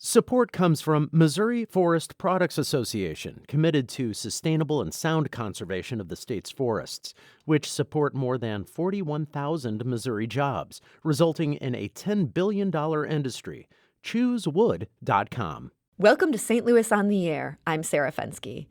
Support comes from Missouri Forest Products Association, committed to sustainable and sound conservation of the state's forests, which support more than 41,000 Missouri jobs, resulting in a $10 billion industry. ChooseWood.com. Welcome to St. Louis on the Air. I'm Sarah Fenske.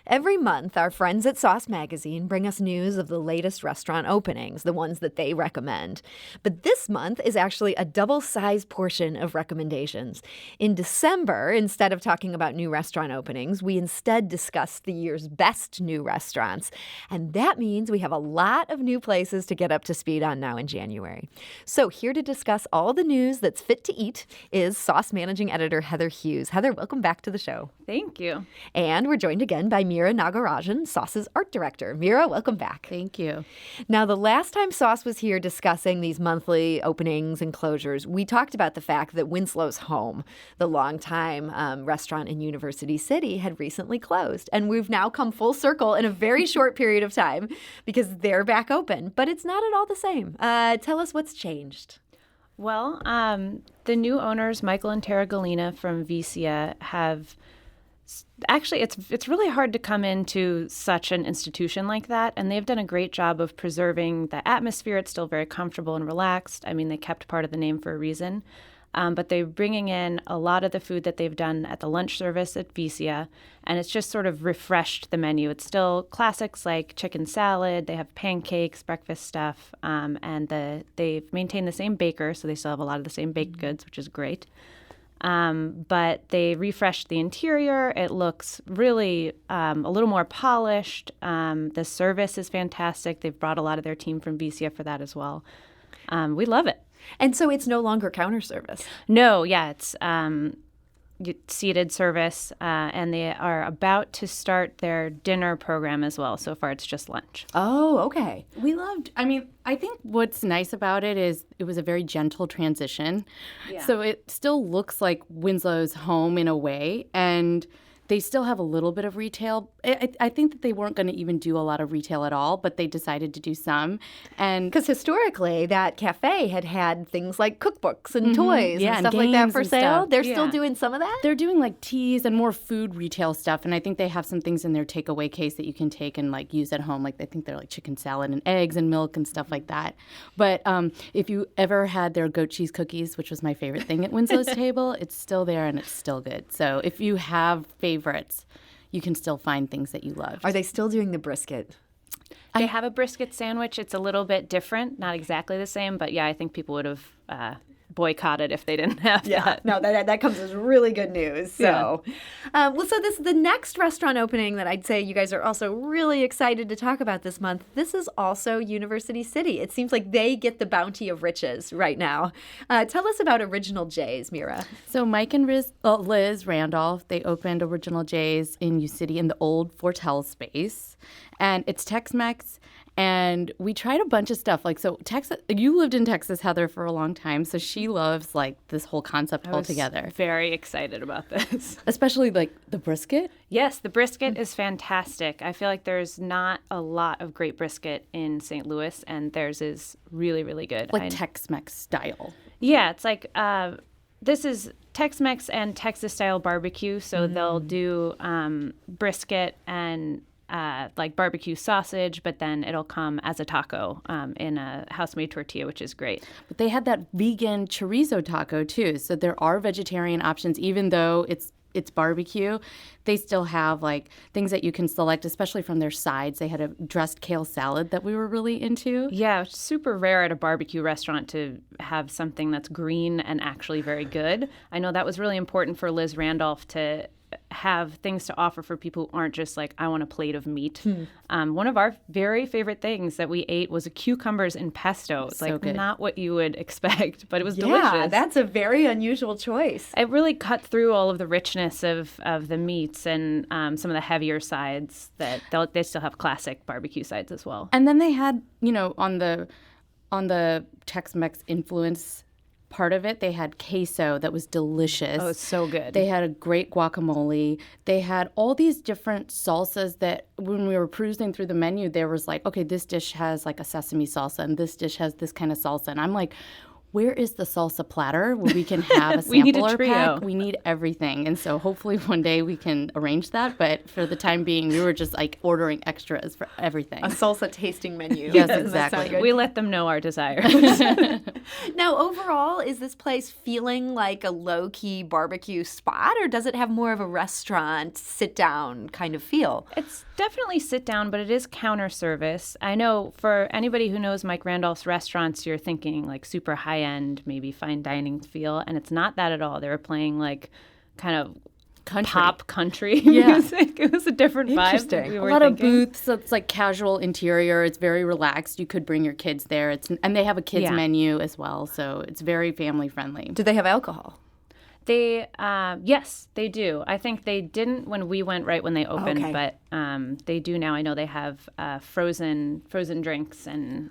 Every month, our friends at Sauce Magazine bring us news of the latest restaurant openings, the ones that they recommend. But this month is actually a double-sized portion of recommendations. In December, instead of talking about new restaurant openings, we instead discuss the year's best new restaurants. And that means we have a lot of new places to get up to speed on now in January. So here to discuss all the news that's fit to eat is Sauce Managing Editor Heather Hughes. Heather, welcome back to the show. Thank you. And we're joined again by Mira Nagarajan, Sauce's art director. Mira, welcome back. Thank you. Now, the last time Sauce was here discussing these monthly openings and closures, we talked about the fact that Winslow's Home, the longtime restaurant in University City, had recently closed. And we've now come full circle in a very short period of time because they're back open. But it's not at all the same. Tell us what's changed. Well, the new owners, Michael and Tara Galina from Vicia, have... Actually, it's really hard to come into such an institution like that, and they've done a great job of preserving the atmosphere. It's still very comfortable and relaxed. I mean, they kept part of the name for a reason, but they're bringing in a lot of the food that they've done at the lunch service at Vicia, and it's just sort of refreshed the menu. It's still classics like chicken salad. They have pancakes, breakfast stuff, and they've maintained the same baker, so they still have a lot of the same baked goods, which is great. But they refreshed the interior. It looks really a little more polished. The service is fantastic. They've brought a lot of their team from Vicia for that as well. We love it. And so it's no longer counter service? No, yeah, it's seated service, and they are about to start their dinner program as well. So far, it's just lunch. Oh, okay. I think what's nice about it is it was a very gentle transition. Yeah. So it still looks like Winslow's Home in a way, and they still have a little bit of retail. I think that they weren't going to even do a lot of retail at all, but they decided to do some. And because historically, that cafe had things like cookbooks and toys and stuff like that for sale. They're still doing some of that? They're doing like teas and more food retail stuff. And I think they have some things in their takeaway case that you can take and like use at home. Like I think they're like chicken salad and eggs and milk and stuff like that. But if you ever had their goat cheese cookies, which was my favorite thing at Winslow's table, it's still there and it's still good. So if you have favorites, you can still find things that you love. Are they still doing the brisket? They have a brisket sandwich. It's a little bit different, not exactly the same, but yeah, I think people would have boycotted if they didn't have that. No, that comes as really good news. So, so this the next restaurant opening that I'd say you guys are also really excited to talk about this month. This is also University City. It seems like they get the bounty of riches right now. Tell us about Original J's, Mira. So Mike and Liz Randolph, they opened Original J's in U City in the old Fortel space, and it's Tex-Mex. And we tried a bunch of stuff. Texas, you lived in Texas, Heather, for a long time. So she loves, this whole concept altogether. I was very excited about this. Especially, the brisket? Yes, the brisket is fantastic. I feel like there's not a lot of great brisket in St. Louis, and theirs is really, really good. Tex-Mex style. Yeah, it's this is Tex-Mex and Texas-style barbecue. So they'll do brisket and barbecue sausage, but then it'll come as a taco in a house-made tortilla, which is great. But they had that vegan chorizo taco, too. So there are vegetarian options, even though it's barbecue. They still have, things that you can select, especially from their sides. They had a dressed kale salad that we were really into. Yeah, it's super rare at a barbecue restaurant to have something that's green and actually very good. I know that was really important for Liz Randolph to have things to offer for people who aren't just I want a plate of meat. One of our very favorite things that we ate was cucumbers in pesto. It's good. Not what you would expect, but it was delicious. Yeah, that's a very unusual choice. It really cut through all of the richness of the meats and some of the heavier sides that they still have classic barbecue sides as well. And then they had, on the Tex-Mex influence part of it, they had queso that was delicious. Oh, it's so good. They had a great guacamole. They had all these different salsas that when we were cruising through the menu, there was okay, this dish has a sesame salsa and this dish has this kind of salsa. And I'm where is the salsa platter where we can have a We need a sampler trio. pack? We need everything. And so hopefully one day we can arrange that. But for the time being, we were just like ordering extras for everything. A salsa tasting menu. Yes, Doesn't that sound exactly. good? We let them know our desires. Now, overall, is this place feeling like a low-key barbecue spot, or does it have more of a restaurant, sit-down kind of feel? It's definitely sit down, but it is counter service. I know for anybody who knows Mike Randolph's restaurants, you're thinking like super high end, maybe fine dining feel, and it's not that at all. They were playing like kind of pop country music. It was a different vibe. Interesting. We A were lot thinking. of booths. So it's like casual interior. It's very relaxed. You could bring your kids there. And they have a kids Yeah. menu as well. So it's very family friendly. Do they have alcohol? They, yes, they do. I think they didn't when we went right when they opened, Okay. but they do now. I know they have frozen drinks and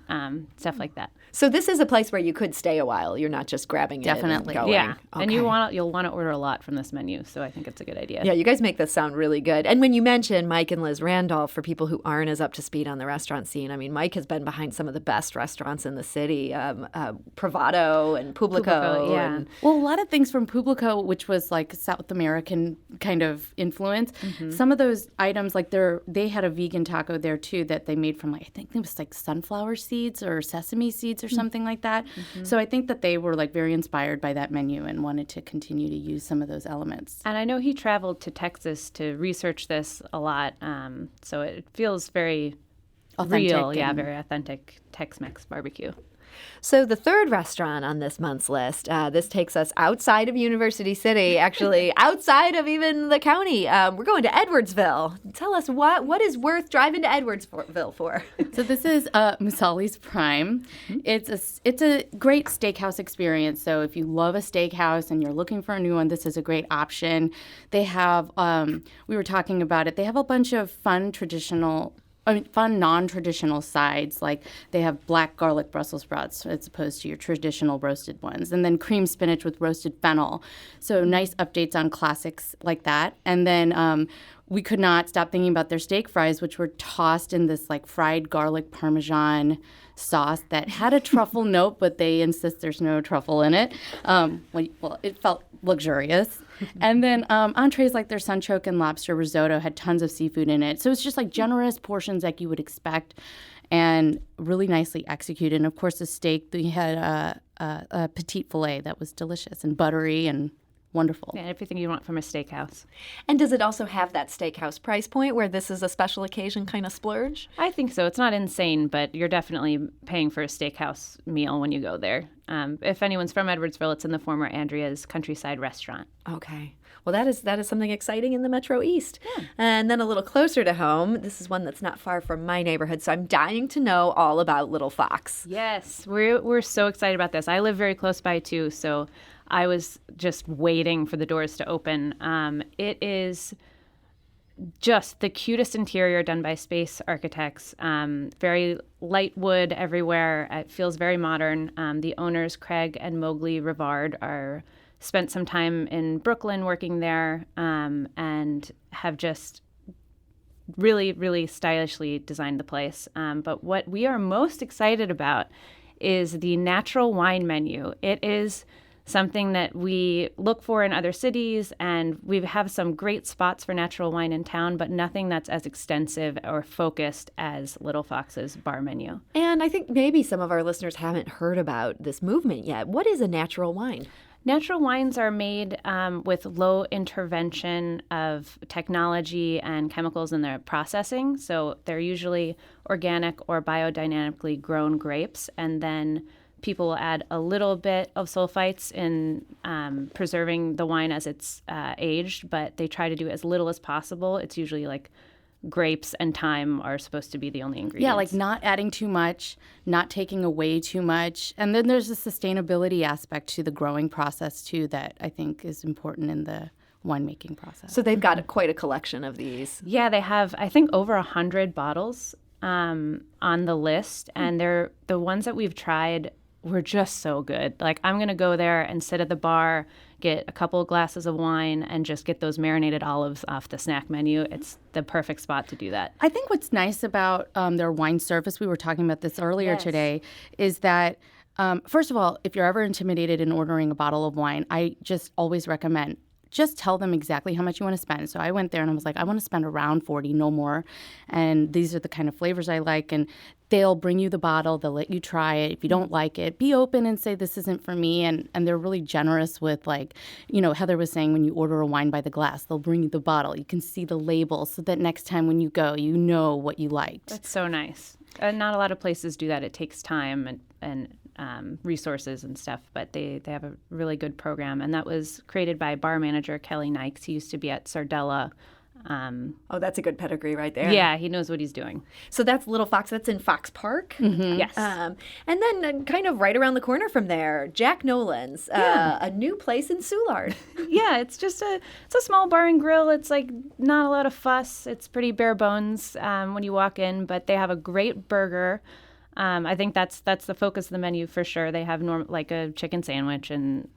stuff like that. So this is a place where you could stay a while. You're not just grabbing Definitely. it and going. Yeah, and you'll Okay. want to order a lot from this menu, so I think it's a good idea. Yeah, you guys make this sound really good. And when you mention Mike and Liz Randolph, for people who aren't as up to speed on the restaurant scene, I mean, Mike has been behind some of the best restaurants in the city, Bravado and Publico. Publico, yeah. And, Well, a lot of things from Publico, which was like South American kind of influence. Mm-hmm. Some of those items, like they had a vegan taco there too that they made from like, I think it was like sunflower seeds or sesame seeds or something like that. Mm-hmm. So I think that they were like very inspired by that menu and wanted to continue to use some of those elements. And I know he traveled to Texas to research this a lot, so it feels very Authentic real. Yeah, and- very authentic Tex-Mex barbecue. So the third restaurant on this month's list, this takes us outside of University City, actually outside of even the county. We're going to Edwardsville. Tell us what is worth driving to Edwardsville for? So this is Musali's Prime. It's a great steakhouse experience. So if you love a steakhouse and you're looking for a new one, this is a great option. They have, we were talking about it, they have a bunch of fun non-traditional sides, like they have black garlic Brussels sprouts as opposed to your traditional roasted ones, and then cream spinach with roasted fennel. So nice updates on classics like that. And then we could not stop thinking about their steak fries, which were tossed in this like fried garlic Parmesan sauce that had a truffle note, but they insist there's no truffle in it. Well, it felt luxurious. And then entrees like their sunchoke and lobster risotto had tons of seafood in it. So it's just like generous portions like you would expect and really nicely executed. And of course, the steak, they had a petite filet that was delicious and buttery and wonderful. Yeah, everything you want from a steakhouse. And does it also have that steakhouse price point where this is a special occasion kind of splurge? I think so. It's not insane, but you're definitely paying for a steakhouse meal when you go there. If anyone's from Edwardsville, it's in the former Andrea's Countryside Restaurant. Okay. Well, that is something exciting in the Metro East. Yeah. And then a little closer to home, this is one that's not far from my neighborhood, so I'm dying to know all about Little Fox. Yes, we're so excited about this. I live very close by too, so I was just waiting for the doors to open. It is just the cutest interior done by Space Architects. Very light wood everywhere. It feels very modern. The owners, Craig and Mowgli Rivard, spent some time in Brooklyn working there and have just really, really stylishly designed the place. But what we are most excited about is the natural wine menu. It is something that we look for in other cities, and we have some great spots for natural wine in town, but nothing that's as extensive or focused as Little Fox's bar menu. And I think maybe some of our listeners haven't heard about this movement yet. What is a natural wine? Natural wines are made with low intervention of technology and chemicals in their processing. So they're usually organic or biodynamically grown grapes, and then people will add a little bit of sulfites in preserving the wine as it's aged, but they try to do as little as possible. It's usually like grapes and thyme are supposed to be the only ingredients. Yeah, like not adding too much, not taking away too much. And then there's a sustainability aspect to the growing process, too, that I think is important in the winemaking process. So they've got quite a collection of these. Yeah, they have, I think, over 100 bottles on the list, and they're the ones that we've tried were just so good. Like, I'm going to go there and sit at the bar, get a couple of glasses of wine, and just get those marinated olives off the snack menu. It's the perfect spot to do that. I think what's nice about their wine service, we were talking about this earlier Yes. today, is that First of all, if you're ever intimidated in ordering a bottle of wine, I just always recommend just tell them exactly how much you want to spend. So I went there and I was like, I want to spend around 40, no more. And these are the kind of flavors I like. And they'll bring you the bottle. They'll let you try it. If you don't like it, be open and say, this isn't for me. And they're really generous with, like, you know, Heather was saying, when you order a wine by the glass, they'll bring you the bottle. You can see the label so that next time when you go, you know what you liked. That's so nice. Not a lot of places do that. It takes time and resources and stuff, but they have a really good program. And that was created by bar manager Kelly Nikes. He used to be at Sardella. Oh, that's a good pedigree right there. Yeah, he knows what he's doing. So that's Little Fox. That's in Fox Park. Yes. And then kind of right around the corner from there, Jack Nolan's, a new place in Soulard. Yeah, it's a small bar and grill. It's like not a lot of fuss. It's pretty bare bones when you walk in, but they have a great burger. I think that's the focus of the menu for sure. They have like a chicken sandwich and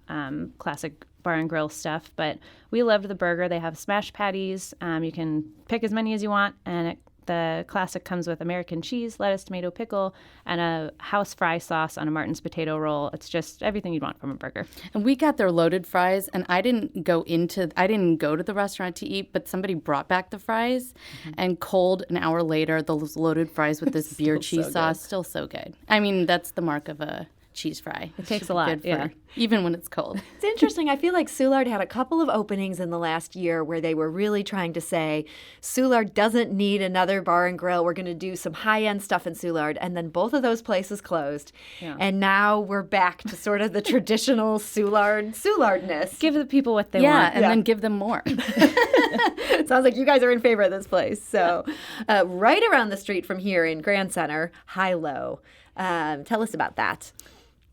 classic bar and grill stuff, but we loved the burger. They have smash patties. You can pick as many as you want, and the classic comes with American cheese, lettuce, tomato, pickle, and a house fry sauce on a Martin's potato roll. It's just everything you'd want from a burger. And we got their loaded fries, and I didn't go to the restaurant to eat, but somebody brought back the fries, and cold an hour later, those loaded fries with this beer cheese sauce, still so good. I mean, that's the mark of a cheese fry. It takes a lot, yeah. Even when it's cold. It's interesting. I feel like Soulard had a couple of openings in the last year where they were really trying to say, Soulard doesn't need another bar and grill. We're going to do some high-end stuff in Soulard. And then both of those places closed. Yeah. And now we're back to sort of the traditional Soulardness. Give the people what they want. And then give them more. It sounds like you guys are in favor of this place. So right around the street from here in Grand Center, High Low. Tell us about that.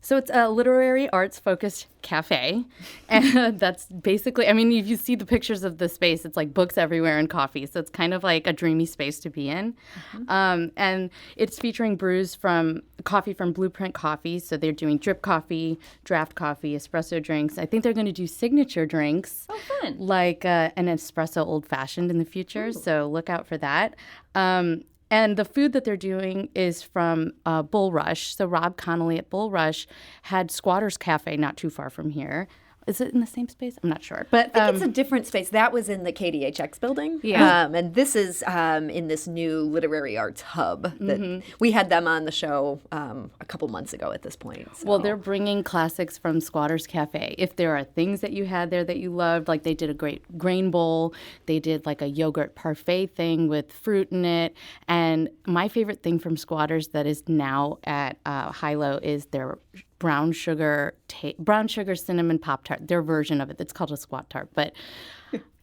So it's a literary arts-focused cafe, and that's basically, I mean, if you see the pictures of the space, it's like books everywhere and coffee, so it's kind of like a dreamy space to be in. And it's featuring coffee from Blueprint Coffee, so they're doing drip coffee, draft coffee, espresso drinks. I think they're going to do signature drinks, like an espresso old-fashioned in the future, so look out for that. And the food that they're doing is from Bull Rush. So Rob Connolly at Bull Rush had Squatters Cafe not too far from here. Is it in the same space? I'm not sure. But I think it's a different space. That was in the KDHX building. Yeah. And this is in this new literary arts hub that we had them on the show a couple months ago at this point. So. Well, they're bringing classics from Squatters Cafe. If there are things that you had there that you loved, like they did a great grain bowl. They did like a yogurt parfait thing with fruit in it. And my favorite thing from Squatters that is now at High-Low is their brown sugar cinnamon Pop-Tart, their version of it. It's called a Squat Tart, but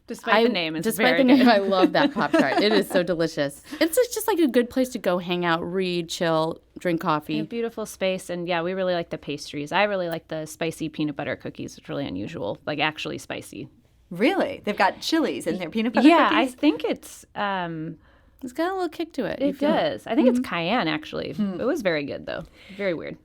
despite the name, I love that Pop-Tart. It is so delicious. It's just like a good place to go hang out, read, chill, drink coffee. A beautiful space, and yeah, we really like the pastries. I really like the spicy peanut butter cookies. It's really unusual, like actually spicy. Really? They've got chilies in their peanut butter cookies? I think it's... it's got a little kick to it. It does. I think it's cayenne, actually. It was very good, though. Very weird.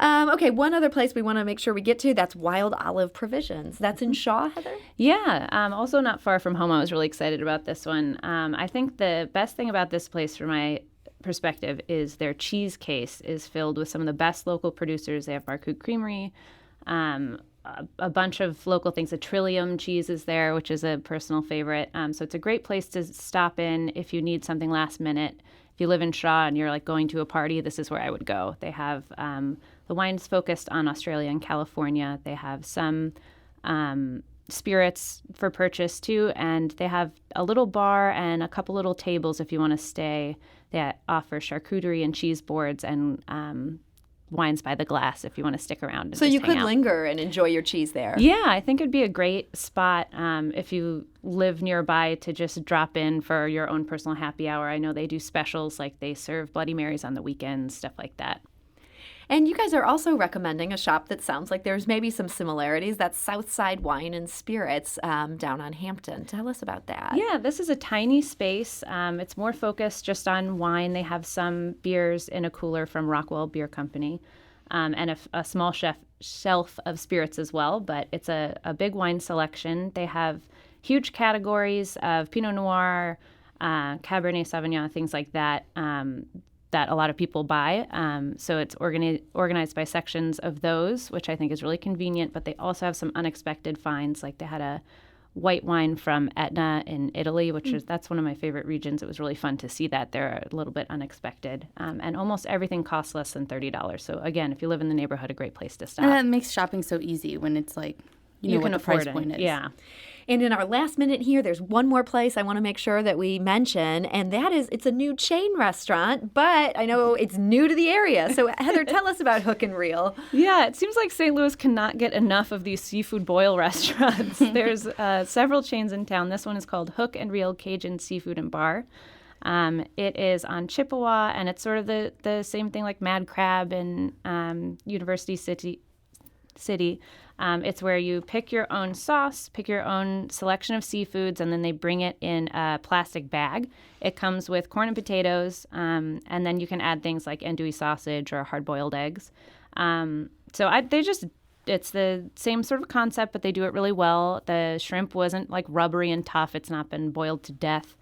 Okay, one other place we want to make sure we get to, that's Wild Olive Provisions. That's in Shaw, Heather? Yeah, also not far from home. I was really excited about this one. I think the best thing about this place, from my perspective, is their cheese case is filled with some of the best local producers. They have Marcoux Creamery, a bunch of local things. A Trillium cheese is there, which is a personal favorite. So it's a great place to stop in if you need something last minute. If you live in Shaw and you're like going to a party, this is where I would go. They have the wine's focused on Australia and California. They have some spirits for purchase too, and they have a little bar and a couple little tables if you want to stay that offer charcuterie and cheese boards and wines by the glass if you want to stick around and so just you hang could out. Linger and enjoy your cheese there. Yeah, I think it'd be a great spot if you live nearby to just drop in for your own personal happy hour. I know they do specials, like they serve Bloody Marys on the weekends, stuff like that. And you guys are also recommending a shop that sounds like there's maybe some similarities. That's Southside Wine and Spirits down on Hampton. Tell us about that. Yeah, this is a tiny space. It's more focused just on wine. They have some beers in a cooler from Rockwell Beer Company and a small shelf of spirits as well. But it's a big wine selection. They have huge categories of Pinot Noir, Cabernet Sauvignon, things like that. that a lot of people buy. So it's organized by sections of those, which I think is really convenient. But they also have some unexpected finds. Like they had a white wine from Etna in Italy, that's one of my favorite regions. It was really fun to see that. They're a little bit unexpected. And almost everything costs less than $30. So again, if you live in the neighborhood, a great place to stop. And that makes shopping so easy when it's like, you know can what the afford price it. point is. Yeah. And in our last minute here, there's one more place I want to make sure that we mention, and that is it's a new chain restaurant, but I know it's new to the area. So Heather, tell us about Hook and Reel. Yeah, it seems like St. Louis cannot get enough of these seafood boil restaurants. There's several chains in town. This one is called Hook and Reel Cajun Seafood and Bar. It is on Chippewa, and it's sort of the same thing like Mad Crab in University City. It's where you pick your own sauce, pick your own selection of seafoods, and then they bring it in a plastic bag. It comes with corn and potatoes, and then you can add things like andouille sausage or hard-boiled eggs. It's the same sort of concept, but they do it really well. The shrimp wasn't like rubbery and tough. It's not been boiled to death.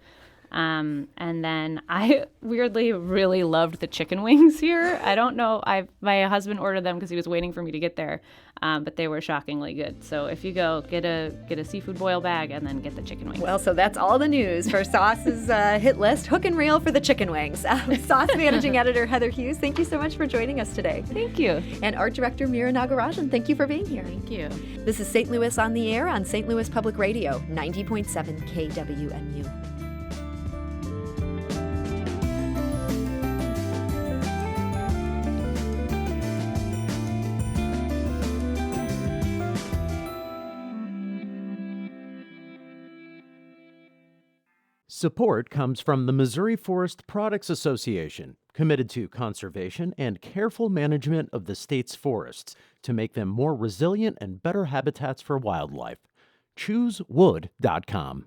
And then I weirdly really loved the chicken wings here. I don't know. My husband ordered them because he was waiting for me to get there, but they were shockingly good. So if you go, get a seafood boil bag and then get the chicken wings. Well, so that's all the news for Sauce's hit list, Hook and Reel for the chicken wings. Sauce Managing Editor Heather Hughes, thank you so much for joining us today. Thank you. And Art Director Mira Nagarajan, thank you for being here. Thank you. This is St. Louis on the Air on St. Louis Public Radio, 90.7 KWMU. Support comes from the Missouri Forest Products Association, committed to conservation and careful management of the state's forests to make them more resilient and better habitats for wildlife. ChooseWood.com.